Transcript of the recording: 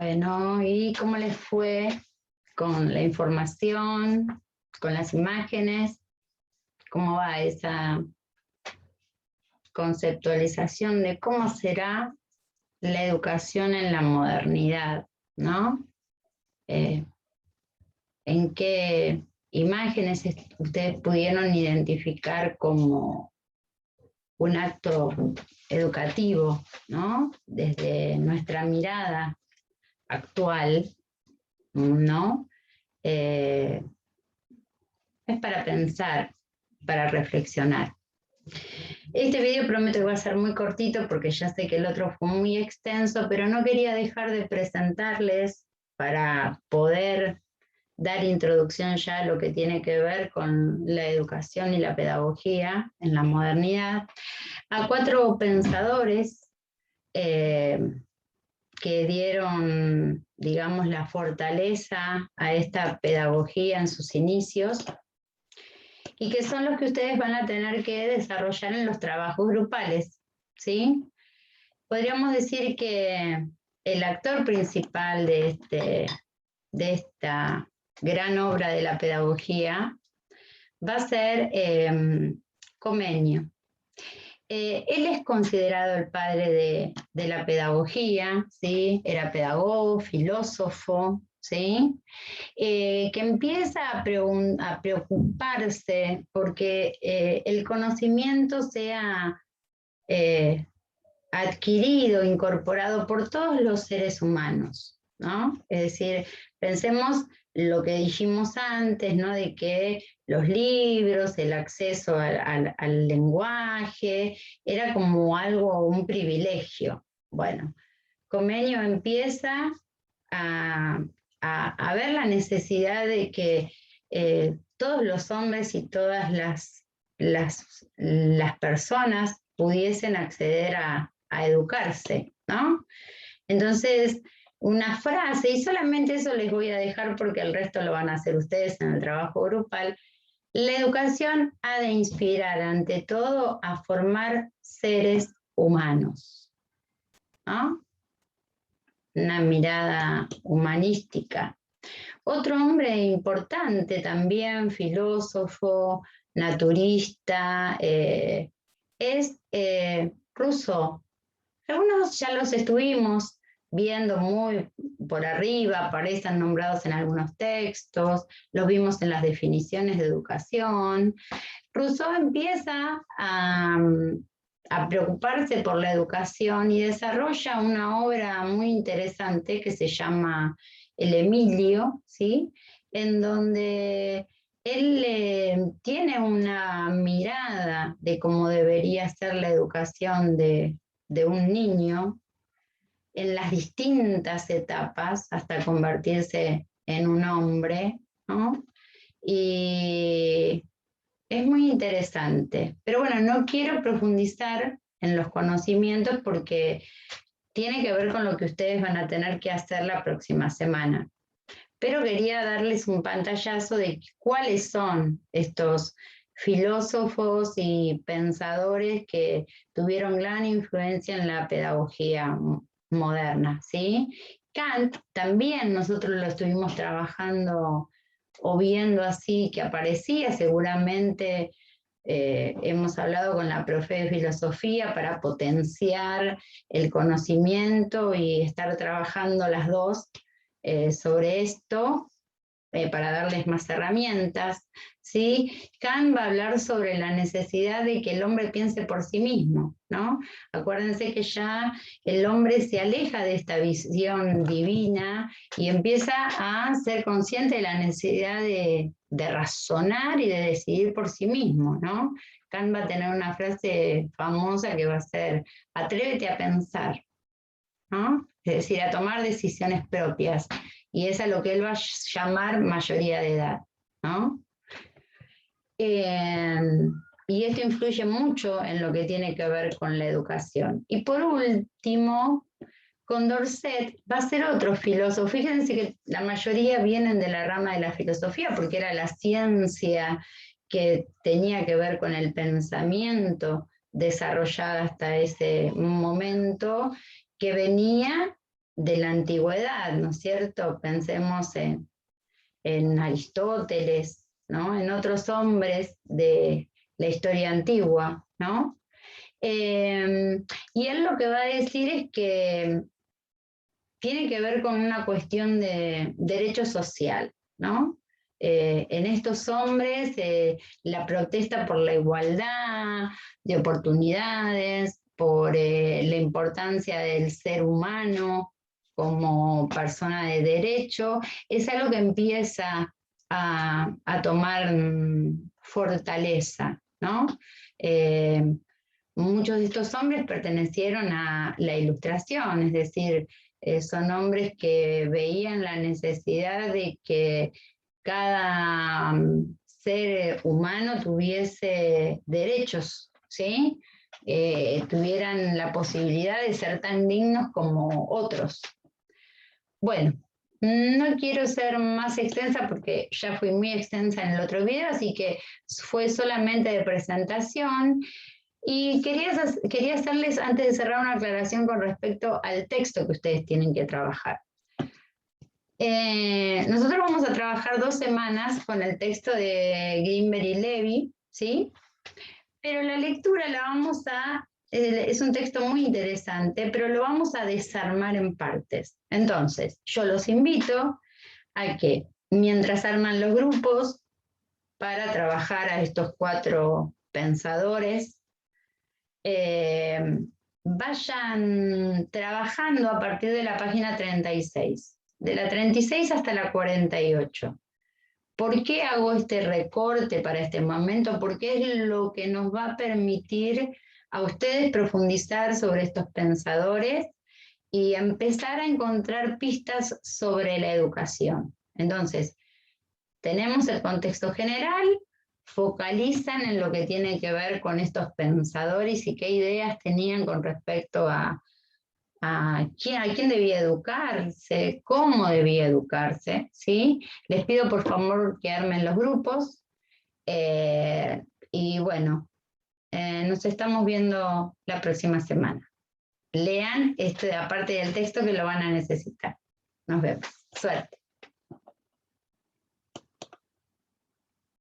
Bueno, ¿y cómo les fue con la información, con las imágenes? ¿Cómo va esa conceptualización de cómo será la educación en la modernidad, ¿no? ¿En qué imágenes ustedes pudieron identificar como un acto educativo, ¿no? Desde nuestra mirada actual, ¿no? Es para pensar, para reflexionar. Este video prometo que va a ser muy cortito porque ya sé que el otro fue muy extenso, pero no quería dejar de presentarles para poder dar introducción ya a lo que tiene que ver con la educación y la pedagogía en la modernidad, a 4 pensadores que dieron, digamos, la fortaleza a esta pedagogía en sus inicios y que son los que ustedes van a tener que desarrollar en los trabajos grupales, ¿sí? Podríamos decir que el actor principal de esta gran obra de la pedagogía va a ser Comenio. Él es considerado el padre de la pedagogía, ¿sí? Era pedagogo, filósofo, ¿sí? Que empieza a preocuparse porque el conocimiento sea adquirido, incorporado por todos los seres humanos, ¿no? Es decir, pensemos lo que dijimos antes, ¿no? De que los libros, el acceso al lenguaje, era como algo, un privilegio. Bueno, Comenio empieza a, a ver la necesidad de que todos los hombres y todas las personas pudiesen acceder a educarse, ¿no? Entonces, una frase, y solamente eso les voy a dejar porque el resto lo van a hacer ustedes en el trabajo grupal. La educación ha de inspirar ante todo a formar seres humanos, ¿no? Una mirada humanística. Otro hombre importante también, filósofo, naturista, es Rousseau. Algunos ya los estuvimos viendo muy por arriba, aparecen nombrados en algunos textos, los vimos en las definiciones de educación. Rousseau empieza a preocuparse por la educación y desarrolla una obra muy interesante que se llama El Emilio, ¿sí? En donde él tiene una mirada de cómo debería ser la educación de un niño en las distintas etapas hasta convertirse en un hombre, ¿no? Y es muy interesante. Pero bueno, no quiero profundizar en los conocimientos porque tiene que ver con lo que ustedes van a tener que hacer la próxima semana. Pero quería darles un pantallazo de cuáles son estos filósofos y pensadores que tuvieron gran influencia en la pedagogía moderna, ¿sí? Kant también nosotros lo estuvimos trabajando o viendo así que aparecía, seguramente hemos hablado con la profe de filosofía para potenciar el conocimiento y estar trabajando las dos sobre esto para darles más herramientas, ¿sí? Kant va a hablar sobre la necesidad de que el hombre piense por sí mismo, ¿no? Acuérdense que ya el hombre se aleja de esta visión divina y empieza a ser consciente de la necesidad de razonar y de decidir por sí mismo, ¿no? Kant va a tener una frase famosa que va a ser, atrévete a pensar, ¿no? Es decir, a tomar decisiones propias. Y es a lo que él va a llamar mayoría de edad, ¿no? Y esto influye mucho en lo que tiene que ver con la educación. Y por último, Condorcet va a ser otro filósofo. Fíjense que la mayoría vienen de la rama de la filosofía, porque era la ciencia que tenía que ver con el pensamiento desarrollada hasta ese momento, que venía de la antigüedad, ¿no es cierto? Pensemos en Aristóteles, ¿no? En otros hombres de la historia antigua, ¿no? Y él lo que va a decir es que tiene que ver con una cuestión de derecho social, ¿no? En estos hombres, la protesta por la igualdad de oportunidades, por la importancia del ser humano como persona de derecho, es algo que empieza a tomar fortaleza, ¿no? Eh, Muchos de estos hombres pertenecieron a la Ilustración, es decir, son hombres que veían la necesidad de que cada ser humano tuviese derechos, ¿sí? Tuvieran la posibilidad de ser tan dignos como otros. Bueno, no quiero ser más extensa porque ya fui muy extensa en el otro video, así que fue solamente de presentación. Y quería hacerles, antes de cerrar, una aclaración con respecto al texto que ustedes tienen que trabajar. Nosotros vamos a trabajar 2 semanas con el texto de Greenberg y Levy, ¿sí? Pero la lectura la vamos a... es un texto muy interesante, pero lo vamos a desarmar en partes. Entonces, yo los invito a que, mientras arman los grupos para trabajar a estos 4 pensadores, vayan trabajando a partir de la página 36, de la 36 hasta la 48. ¿Por qué hago este recorte para este momento? Porque es lo que nos va a permitir a ustedes profundizar sobre estos pensadores y empezar a encontrar pistas sobre la educación. Entonces, tenemos el contexto general, focalizan en lo que tiene que ver con estos pensadores y qué ideas tenían con respecto a quién debía educarse, cómo debía educarse, ¿sí? Les pido por favor que armen los grupos y bueno, nos estamos viendo la próxima semana. Lean aparte del texto que lo van a necesitar. Nos vemos. Suerte.